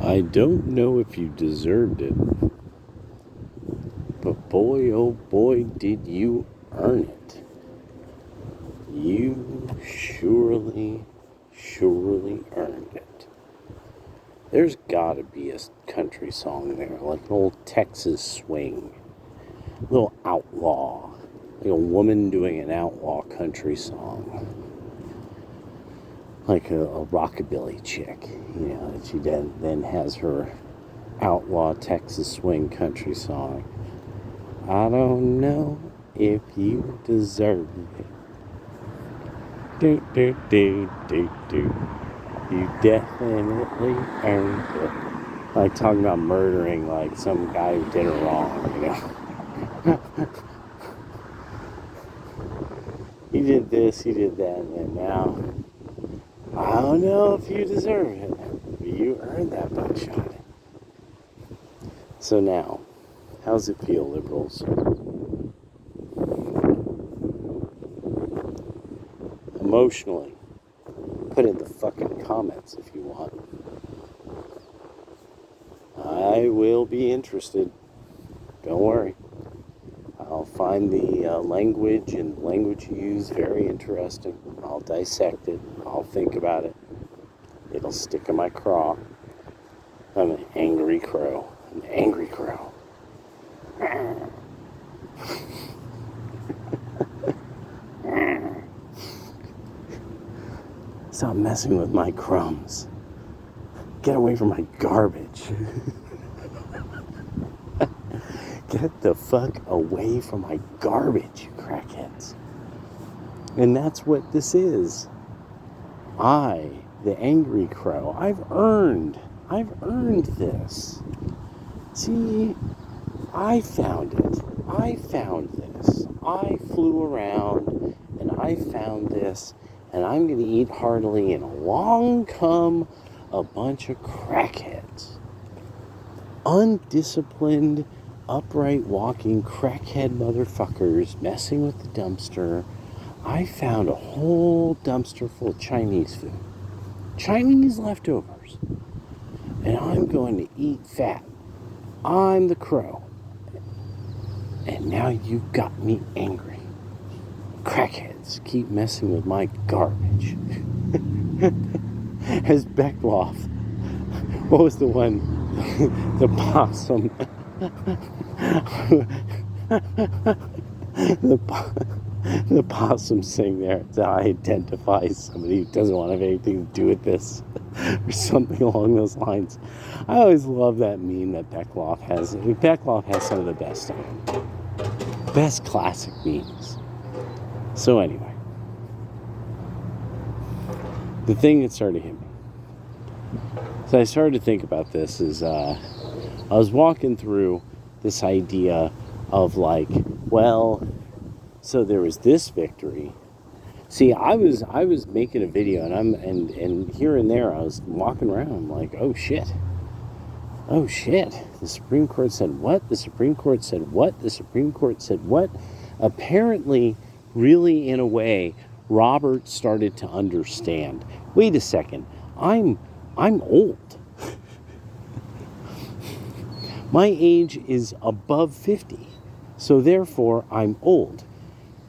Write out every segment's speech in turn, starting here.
I don't know if you deserved it, but boy, oh boy, did you earn it. You surely earned it. There's gotta be a country song there, like an old Texas swing, a little outlaw, like a woman doing an outlaw country song, like a rockabilly chick, that she then has her outlaw Texas swing country song. I don't know if you deserve it. Do, do, do, do, do. You definitely earned it. Like talking about murdering like some guy who did her wrong, He did this, he did that, and now I don't know if you deserve it, but you earned that buckshot. So now, how's it feel, liberals? Emotionally, put in the fucking comments if you want. I will be interested. Don't worry. I'll find the language and language you use very interesting. I'll dissect it. I'll think about it. It'll stick in my craw. I'm an angry crow. An angry crow. Stop messing with my crumbs. Get away from my garbage. Get the fuck away from my garbage, you crackheads. And that's what this is. I, the angry crow, I've earned this. See, I found it. I found this. I flew around and I found this, and I'm going to eat heartily, and along come a bunch of crackheads. Undisciplined, upright walking crackhead motherfuckers messing with the dumpster. I found a whole dumpster full of Chinese food. Chinese leftovers. And I'm going to eat fat. I'm the crow. And now you've got me angry. Crackheads keep messing with my garbage. As Beckloff. What was the one? The possum. The possum saying there that I identify as somebody who doesn't want to have anything to do with this, or something along those lines. I always love that meme that Beckloff has. Beckloff has some of the best classic memes. So anyway, the thing that started to hit me. So I started to think about this is I was walking through this idea of like, well, so there was this victory. See, I was making a video, and here and there I was walking around. I'm like, oh shit. The Supreme Court said what? The Supreme Court said what? The Supreme Court said what? Apparently, really in a way, Robert started to understand. Wait a second. I'm old. My age is above 50. So therefore, I'm old.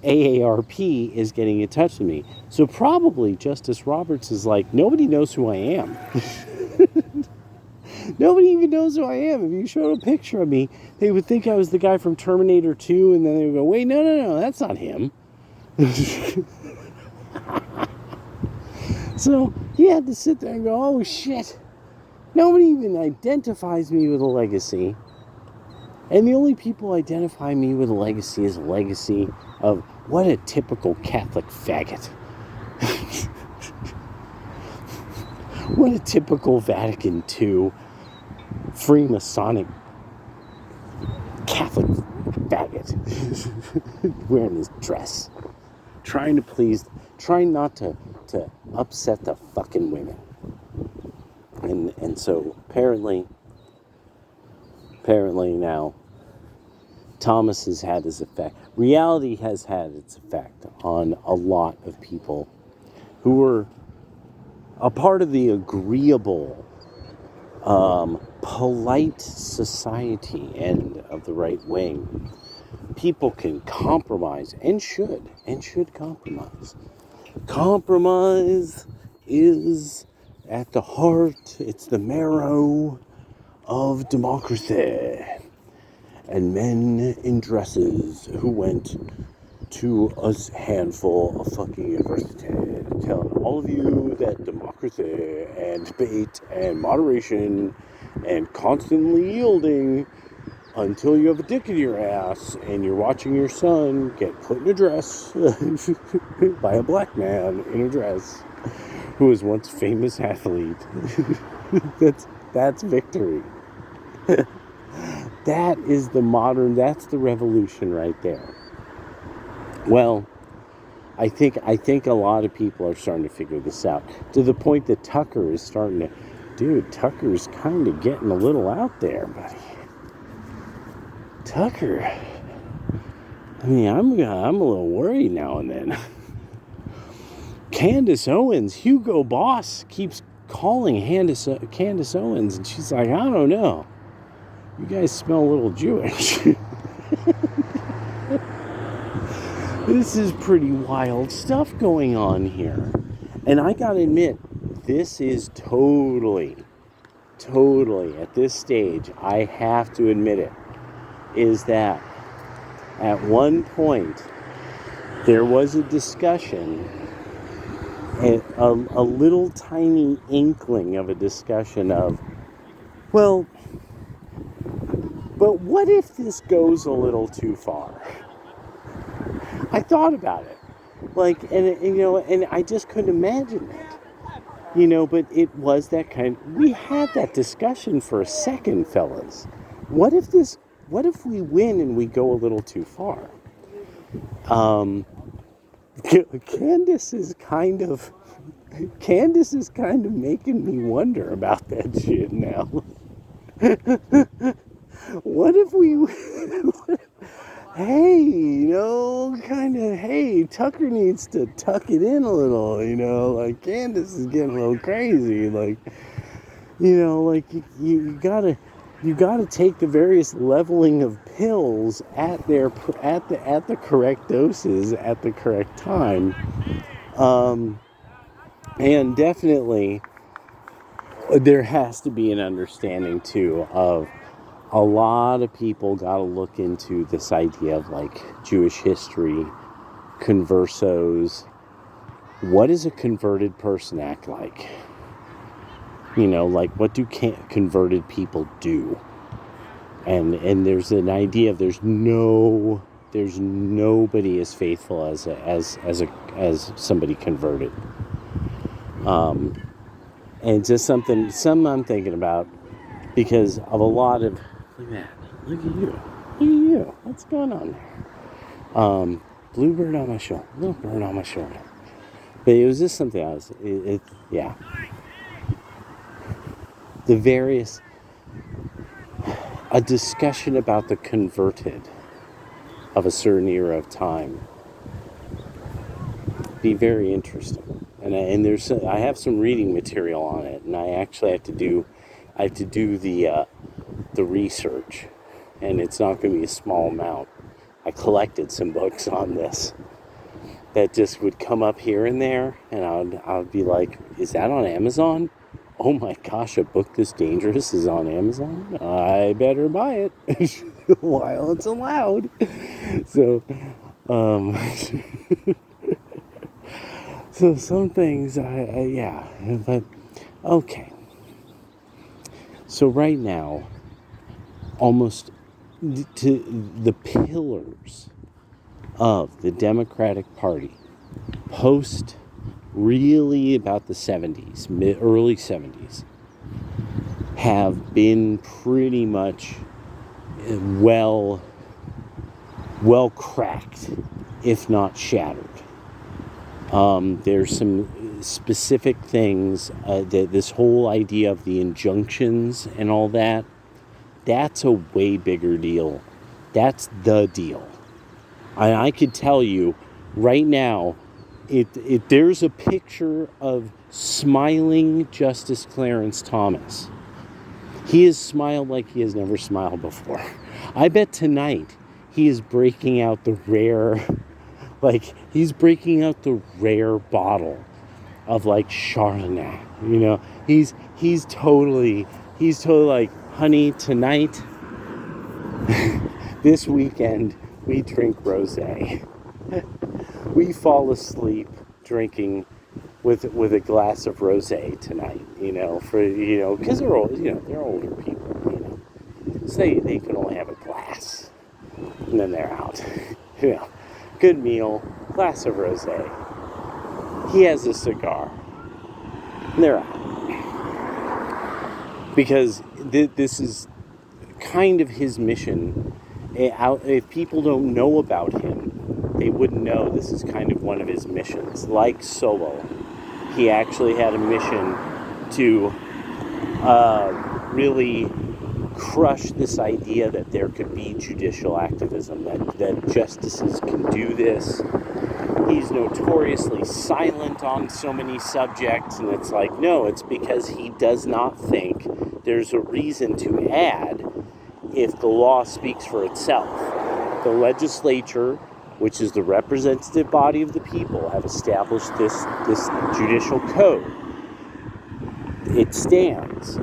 AARP is getting in touch with me. So probably Justice Roberts is like, nobody knows who I am. Nobody even knows who I am. If you showed a picture of me, they would think I was the guy from Terminator 2, and then they would go, wait, no, that's not him. So he had to sit there and go, oh shit. Nobody even identifies me with a legacy. And the only people identify me with a legacy is a legacy of what a typical Catholic faggot. What a typical Vatican II Freemasonic Catholic faggot. Wearing his dress. Trying not to upset the fucking women. And so apparently now Thomas has had his effect. Reality has had its effect on a lot of people who were a part of the agreeable polite society end of the right wing. People can compromise and should compromise. Compromise is at the heart, it's the marrow of democracy. And men in dresses who went to a handful of fucking university telling all of you that democracy and debate and moderation and constantly yielding until you have a dick in your ass and you're watching your son get put in a dress by a black man in a dress who was once a famous athlete. That's victory. That is that's the revolution right there. Well, I think a lot of people are starting to figure this out to the point that Tucker is starting to, dude, Tucker's kind of getting a little out there, buddy. Tucker, I mean, I'm a little worried now and then. Candace Owens, Hugo Boss keeps calling Candace Owens, and she's like, I don't know. You guys smell a little Jewish. This is pretty wild stuff going on here. And I gotta admit, this is totally, at this stage, I have to admit it, is that at one point, there was a discussion, a little tiny inkling of a discussion of, well, but what if this goes a little too far? I thought about it, like, and I just couldn't imagine it, but it was that kind. We had that discussion for a second, fellas. What if we win and we go a little too far? Candace is kind of making me wonder about that shit now. What if we, hey, hey, Tucker needs to tuck it in a little, like Candace is getting a little crazy, like, you gotta take the various leveling of pills at the correct doses at the correct time, and definitely there has to be an understanding too of a lot of people got to look into this idea of like Jewish history, conversos. What does a converted person act like? Like what do converted people do? And there's an idea of there's nobody as faithful as somebody converted. And it's just something I'm thinking about because of a lot of. Look at that. Look at you. What's going on there? Bluebird on my shoulder. Little bird on my shoulder. But it was just something else. Yeah. A discussion about the converted of a certain era of time. Be very interesting. And I have some reading material on it, and I actually have to do the research, and it's not going to be a small amount. I collected some books on this that just would come up here and there, and I'd be like, is that on Amazon? Oh my gosh, a book this dangerous is on Amazon? I better buy it while it's allowed. So, so some things, yeah, but okay. So right now, almost to the pillars of the Democratic Party, post really about the 70s, early 70s, have been pretty much well cracked, if not shattered. There's some specific things, this whole idea of the injunctions and all that, that's a way bigger deal. That's the deal. I could tell you right now, there's a picture of smiling Justice Clarence Thomas He has smiled like he has never smiled before. I bet tonight he is breaking out the rare, he's breaking out the rare bottle of Chardonnay. He's totally like, honey, tonight, this weekend, we drink rosé. We fall asleep drinking with a glass of rosé tonight, because they're old, they're older people, so they can only have a glass, and then they're out. Good meal, glass of rosé. He has a cigar, and they're out. Because this is kind of his mission. If people don't know about him, they wouldn't know this is kind of one of his missions. Like Solo, he actually had a mission to really crush this idea that there could be judicial activism, that justices can do this. He's notoriously silent on so many subjects, and it's like, no, it's because he does not think there's a reason to add if the law speaks for itself. The legislature, which is the representative body of the people, have established this judicial code. It stands.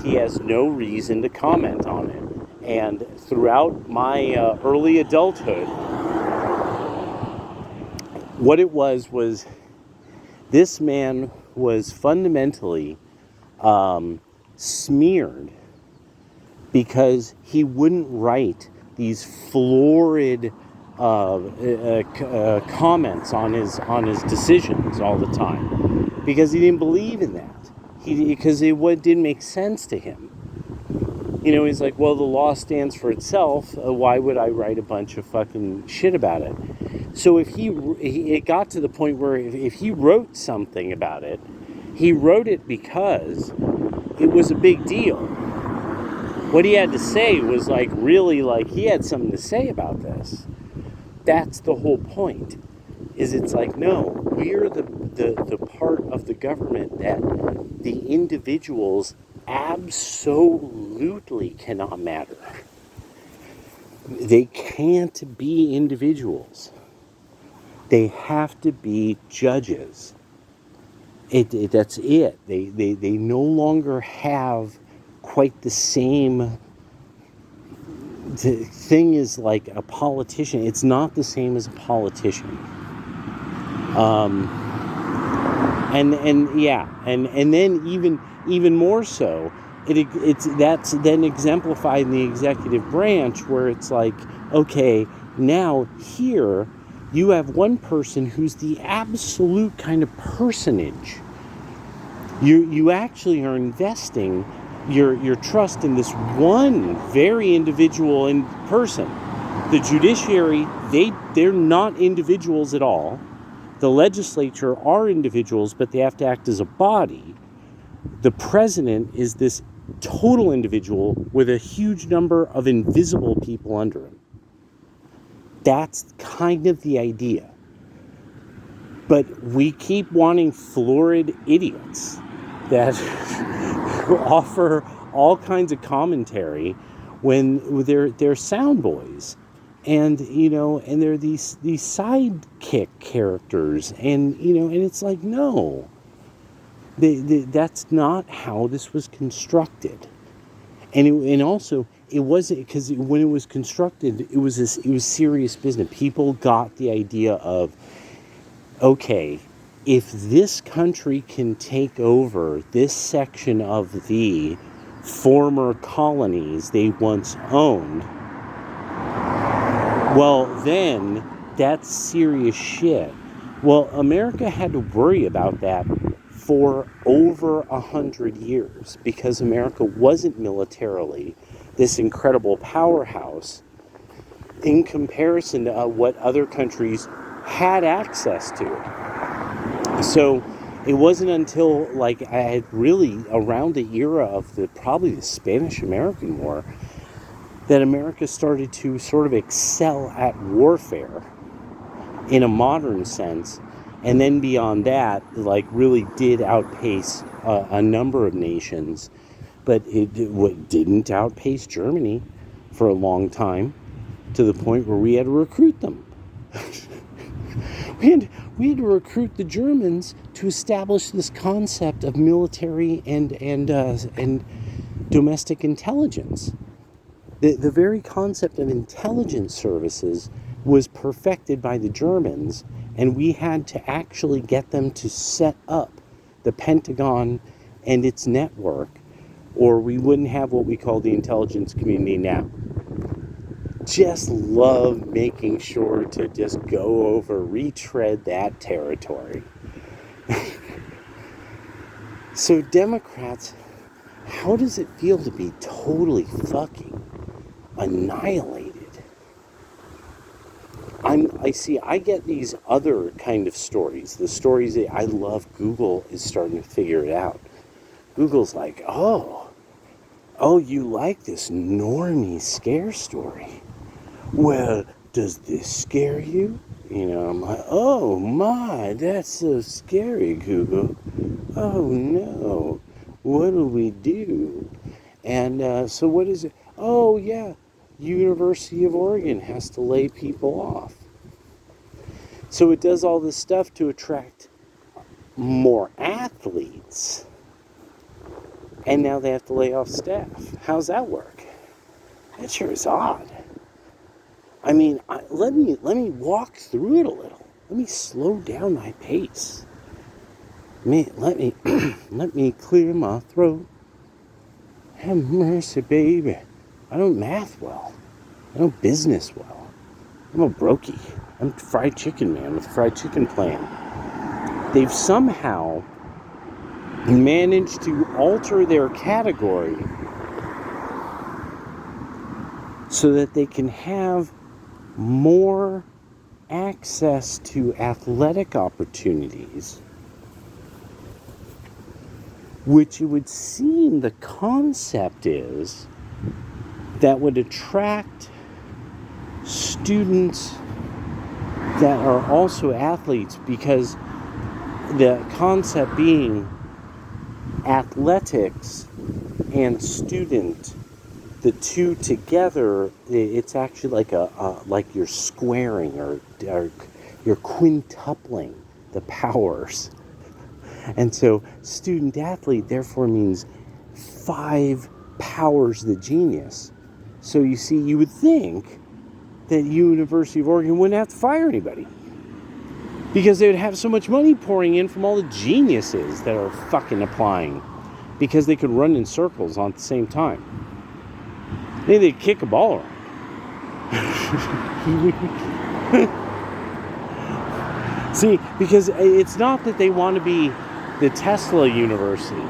He has no reason to comment on it. And throughout my early adulthood, what it was this man was fundamentally smeared because he wouldn't write these florid comments on his decisions all the time, because he didn't believe in that. Because it didn't make sense to him. He's like, well, the law stands for itself. Why would I write a bunch of fucking shit about it? So it got to the point where if he wrote something about it, he wrote it because it was a big deal. What he had to say was really he had something to say about this. That's the whole point. It's like, no, we're the part of the government that the individuals absolutely cannot matter. They can't be individuals. They have to be judges. That's it. They no longer have quite the same thing as like a politician. It's not the same as a politician. And then even more so, that's then exemplified in the executive branch, where it's like, okay, now here you have one person who's the absolute kind of personage. You actually are investing your trust in this one very individual in person. The judiciary, they're not individuals at all. The legislature are individuals, but they have to act as a body. The president is this total individual with a huge number of invisible people under him. That's kind of the idea. But we keep wanting florid idiots that offer all kinds of commentary when they're sound boys. And, and they're these sidekick characters. And, and it's like, no. That's not how this was constructed. And also, it wasn't, because when it was constructed, it was serious business. People got the idea of, okay, if this country can take over this section of the former colonies they once owned, well, then that's serious shit. Well, America had to worry about that for over 100 years, because America wasn't militarily this incredible powerhouse in comparison to what other countries had access to. So it wasn't until I had really around the era of probably the Spanish-American War that America started to sort of excel at warfare in a modern sense. And then beyond that, really did outpace a number of nations. but it didn't outpace Germany for a long time, to the point where we had to recruit them. we had to recruit the Germans to establish this concept of military and domestic intelligence. The very concept of intelligence services was perfected by the Germans, and we had to actually get them to set up the Pentagon and its network, or we wouldn't have what we call the intelligence community now. Just love making sure to just go over, retread that territory. So Democrats, how does it feel to be totally fucking annihilated? I get these other kind of stories. The stories that I love, Google is starting to figure it out. Google's like, oh, you like this normie scare story. Well, does this scare you? You know, I'm like, oh my, that's so scary, Google. Oh no, what do we do? And so what is it? Oh yeah, University of Oregon has to lay people off. So it does all this stuff to attract more athletes. And now they have to lay off staff. How's that work? That sure is odd. I mean, let me walk through it a little. Let me slow down my pace. Let me clear my throat. Have mercy, baby. I don't math well. I don't business well. I'm a brokey. I'm a fried chicken man with a fried chicken plan. They've somehow managed to alter their category so that they can have more access to athletic opportunities, which it would seem the concept is that would attract students that are also athletes, because the concept being athletics and student, the two together, it's actually like you're squaring or you're quintupling the powers. And so student athlete therefore means 5 powers the genius. So you see, you would think that University of Oregon wouldn't have to fire anybody, because they would have so much money pouring in from all the geniuses that are fucking applying, because they could run in circles on at the same time. Maybe they'd kick a ball around. See, because it's not that they want to be the Tesla University,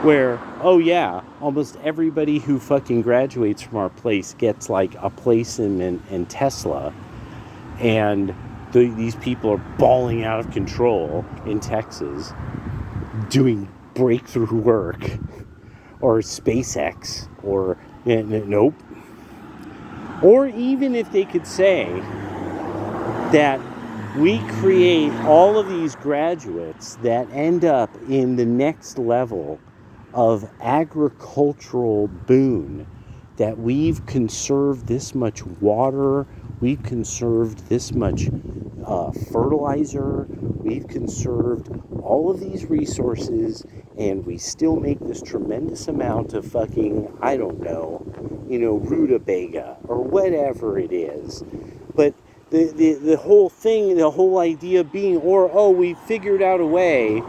where, oh yeah, almost everybody who fucking graduates from our place gets like a place in Tesla, and these people are balling out of control in Texas doing breakthrough work, or SpaceX, or nope. Or even if they could say that we create all of these graduates that end up in the next level of agricultural boon, that we've conserved this much water, we've conserved this much fertilizer, we've conserved all of these resources, and we still make this tremendous amount of fucking, I don't know, rutabaga or whatever it is. But the whole thing, the whole idea being, we figured out a way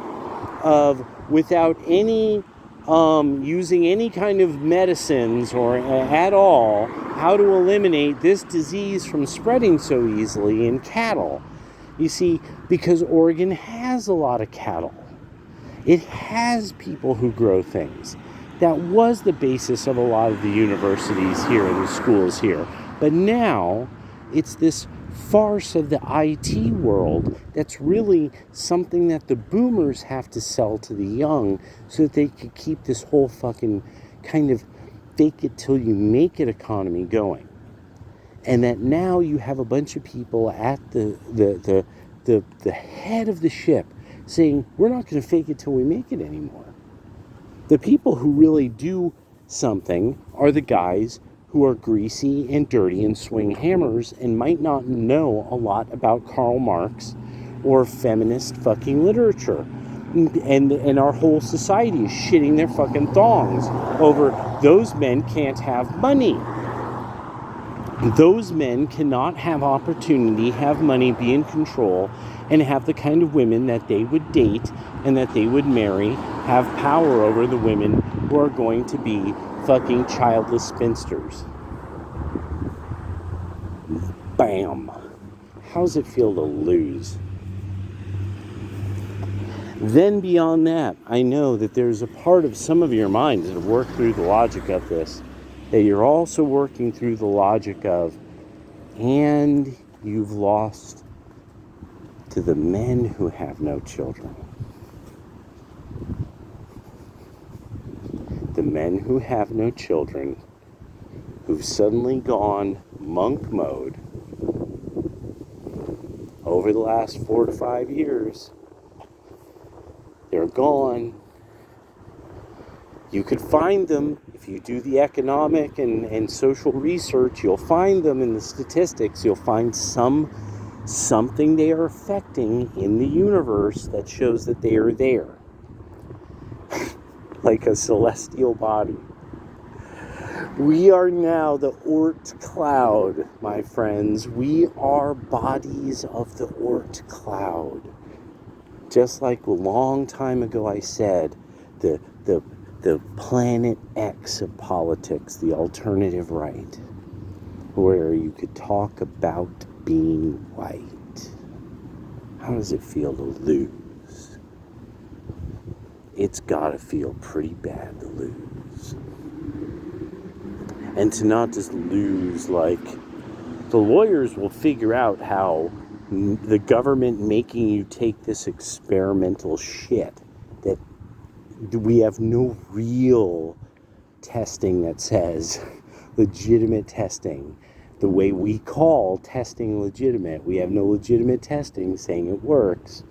of, without any using any kind of medicines or at all, how to eliminate this disease from spreading so easily in cattle. You see, because Oregon has a lot of cattle. It has people who grow things. That was the basis of a lot of the universities here and the schools here. But now, it's this farce of the IT world that's really something that the boomers have to sell to the young so that they could keep this whole fucking kind of fake it till you make it economy going. And that now you have a bunch of people at the head of the ship saying, we're not going to fake it till we make it anymore. The people who really do something are the guys who are greasy and dirty and swing hammers and might not know a lot about Karl Marx or feminist fucking literature. And our whole society is shitting their fucking thongs over those men can't have money. Those men cannot have opportunity, have money, be in control, and have the kind of women that they would date and that they would marry, have power over the women who are going to be fucking childless spinsters. Bam. How's it feel to lose? Then beyond that, I know that there's a part of some of your minds that have worked through the logic of this, that you're also working through the logic of, and you've lost to the men who have no children. The men who have no children, who've suddenly gone monk mode over the last 4 to 5 years. They're gone. You could find them if you do the economic and social research. You'll find them in the statistics. You'll find something they are affecting in the universe that shows that they are there. Like a celestial body. We are now the Oort cloud, my friends. We are bodies of the Oort cloud. Just like a long time ago I said, the planet X of politics, the alternative right, where you could talk about being white. How does it feel to lose? It's gotta feel pretty bad to lose. And to not just lose, like, the lawyers will figure out how the government making you take this experimental shit that we have no real testing that says legitimate testing, the way we call testing legitimate. We have no legitimate testing saying it works,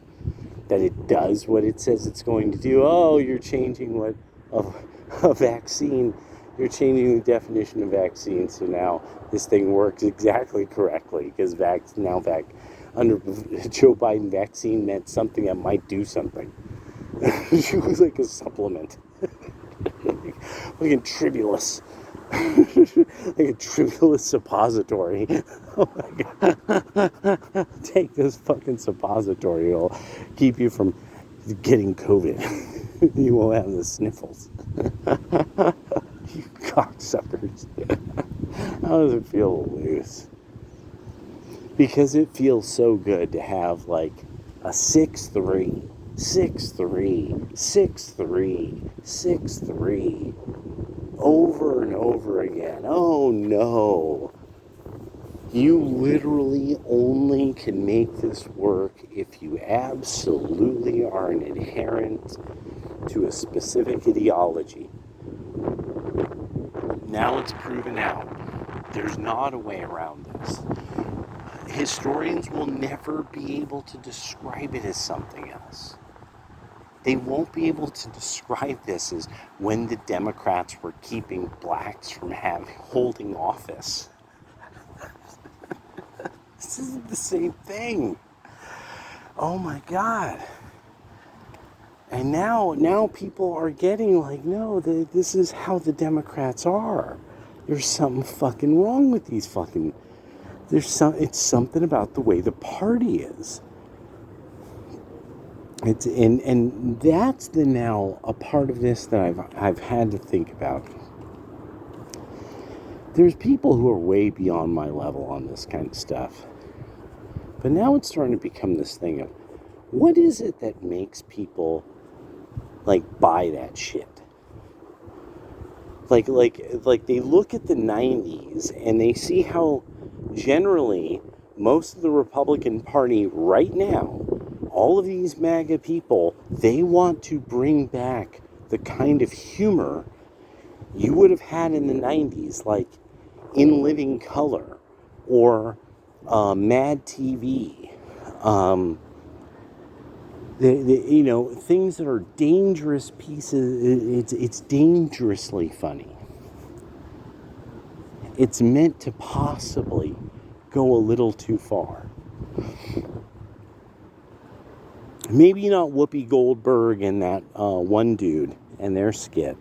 that it does what it says it's going to do. Oh, you're changing what a vaccine. You're changing the definition of vaccine, so now this thing works exactly correctly because under Joe Biden, vaccine meant something that might do something. It was like a supplement, like a tribulus, like a tribulus suppository. Oh my god! Take this fucking suppository; it'll keep you from getting COVID. You won't have the sniffles. You cocksuckers. How does it feel to lose? Because it feels so good to have like a 6-3, 6-3, 6-3, 6-3 over and over again. Oh no. You literally only can make this work if you absolutely are an adherent to a specific ideology. Now it's proven out. There's not a way around this. Historians will never be able to describe it as something else. They won't be able to describe this as when the Democrats were keeping blacks from holding office. This isn't the same thing. Oh my God. And now people are getting like, no, this is how the Democrats are. There's something fucking wrong with these fucking... It's something about the way the party is. And that's now a part of this that I've had to think about. There's people who are way beyond my level on this kind of stuff. But now it's starting to become this thing of, what is it that makes people like buy that shit? Like they look at the 90s and they see how generally most of the Republican Party right now, all of these MAGA people, they want to bring back the kind of humor you would have had in the 90s, like In Living Color or Mad TV. Things that are dangerous pieces. It's dangerously funny. it's meant to possibly go a little too far. Maybe not Whoopi Goldberg and that one dude and their skit.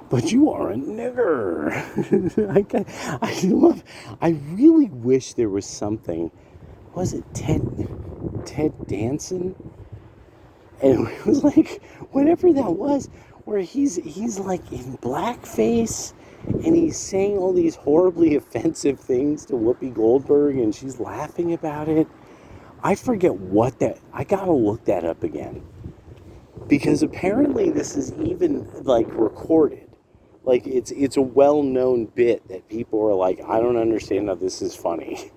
But you are a nigger. I really wish there was something. Was it Ted Danson? And it was like, whatever that was, where he's like in blackface and he's saying all these horribly offensive things to Whoopi Goldberg and she's laughing about it. I forget what that, I gotta look that up again. Because apparently this is even like recorded. Like it's a well-known bit that people are like, I don't understand how this is funny.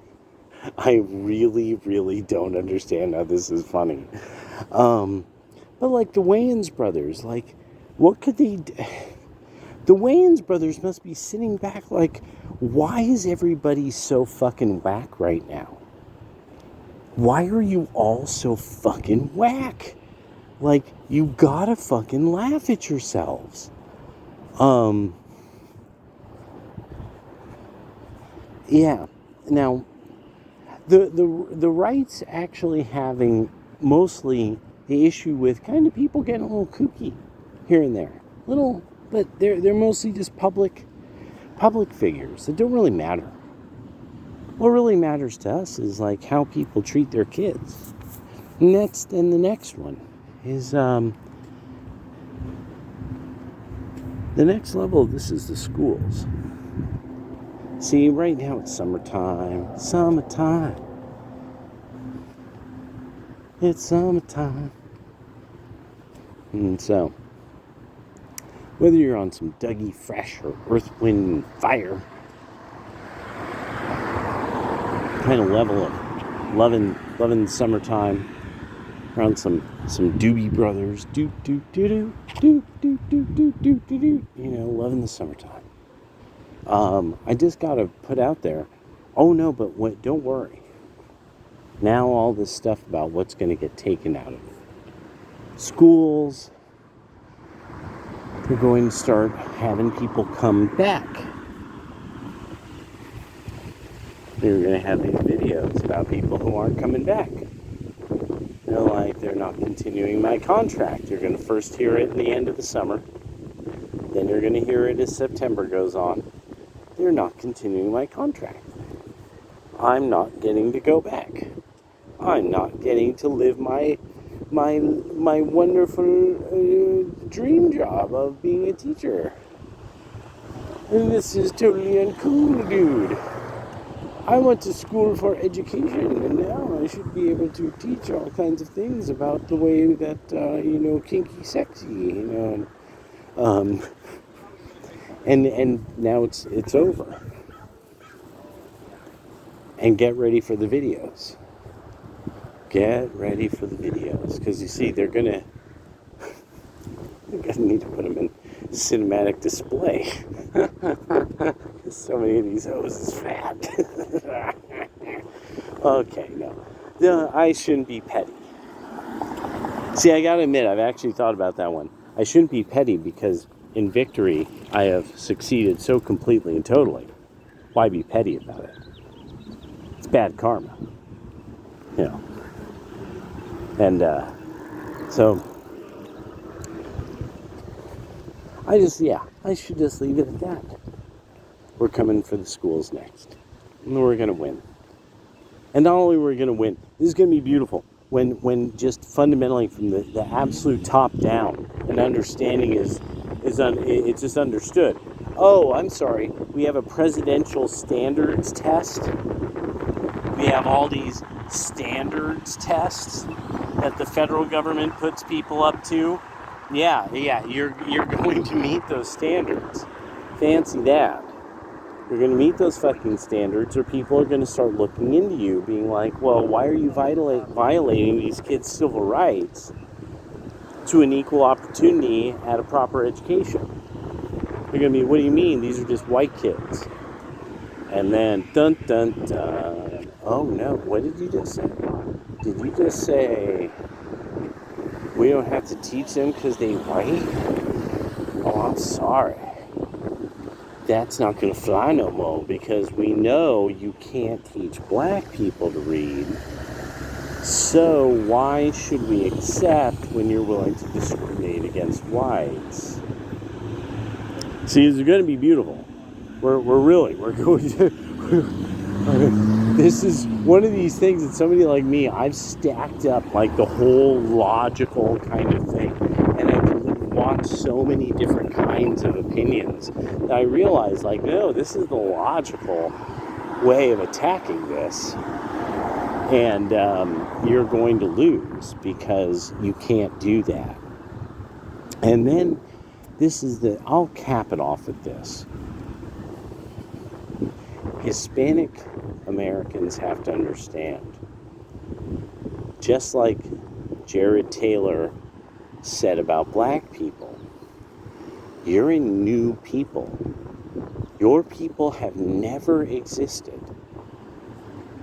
I really, really don't understand how this is funny. But like the Wayans brothers, like, what could they do? The Wayans brothers must be sitting back like, why is everybody so fucking whack right now? Why are you all so fucking whack? Like, you gotta fucking laugh at yourselves. Yeah. Now, the right's actually having mostly the issue with kind of people getting a little kooky here and there. Little, but they're mostly just public figures that don't really matter. What really matters to us is like how people treat their kids. And the next one is the next level of this is the schools. See, right now it's summertime. It's summertime. And so, whether you're on some Dougie Fresh or Earth, Wind, and Fire kind of level of loving summertime, around some Doobie Brothers, loving the summertime. I just gotta put out there, oh no, but wait, don't worry. Now all this stuff about what's going to get taken out of schools, they're going to start having people come back. They're going to have these videos about people who aren't coming back. They're like, they're not continuing my contract. You're going to first hear it in the end of the summer. Then you're going to hear it as September goes on. They're not continuing my contract. I'm not getting to go back. I'm not getting to live my wonderful dream job of being a teacher. And this is totally uncool, dude. I went to school for education, and now I should be able to teach all kinds of things about the way that, kinky sexy, and now it's over. And get ready for the videos. Get ready for the videos, because you see, they're gonna need to put them in cinematic display. So many of these hoes is fat. Okay, no, I shouldn't be petty. See, I gotta admit, I've actually thought about that one. I shouldn't be petty because in victory, I have succeeded so completely and totally. Why be petty about it? It's bad karma, And so I should just leave it at that. We're coming for the schools next, and we're gonna win. And not only we're gonna win, this is gonna be beautiful. When just fundamentally from the absolute top down, an understanding it's just understood. Oh, I'm sorry. We have a presidential standards test. We have all these standards tests that the federal government puts people up to. Yeah, you're going to meet those standards. Fancy that. You're going to meet those fucking standards, or people are going to start looking into you, being like, well, why are you violating these kids' civil rights to an equal opportunity at a proper education? They're going to be, what do you mean? These are just white kids. And then, dun, dun, dun. Oh, no. What did you just say? Did you just say we don't have to teach them because they white? Oh, I'm sorry. that's not going to fly no more, because we know you can't teach black people to read. So why should we accept when you're willing to discriminate against whites? See, it's going to be beautiful. We're going to... This is one of these things that somebody like me, I've stacked up like the whole logical kind of thing. And I've watched so many different kinds of opinions that I realized, like, no, this is the logical way of attacking this. And you're going to lose because you can't do that. And then I'll cap it off with this. Hispanic Americans have to understand, just like Jared Taylor said about black people, you're a new people. Your people have never existed.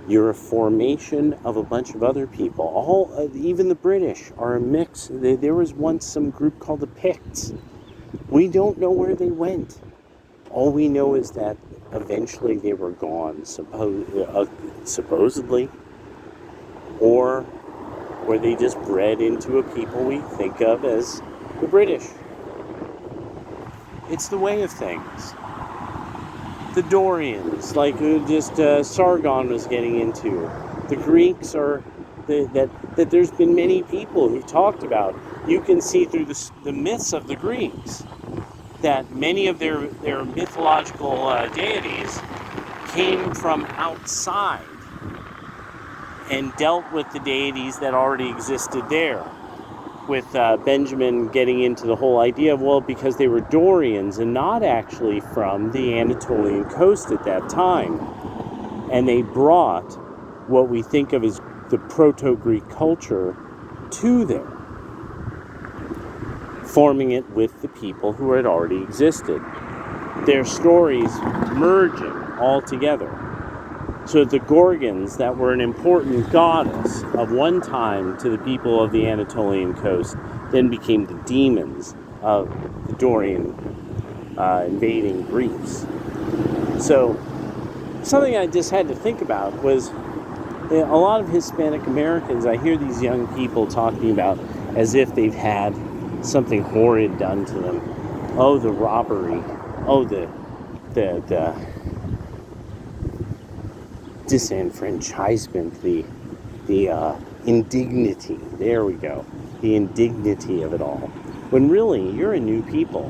You're a formation of a bunch of other people. Even the British are a mix. There was once some group called the Picts. We don't know where they went. All we know is that eventually they were gone, supposedly. Or were they just bred into a people we think of as the British? It's the way of things. The Dorians, like Sargon was getting into. The Greeks are, that there's been many people who've talked about. You can see through the myths of the Greeks that many of their mythological deities came from outside and dealt with the deities that already existed there. With Benjamin getting into the whole idea of, well, because they were Dorians and not actually from the Anatolian coast at that time. And they brought what we think of as the Proto-Greek culture to there, forming it with the people who had already existed. Their stories merging all together. So the Gorgons, that were an important goddess of one time to the people of the Anatolian coast, then became the demons of the Dorian invading Greeks. So something I just had to think about was a lot of Hispanic Americans, I hear these young people talking about as if they've had something horrid done to them. Oh, the robbery. Oh, the disenfranchisement, the indignity. There we go. The indignity of it all. When really, you're a new people.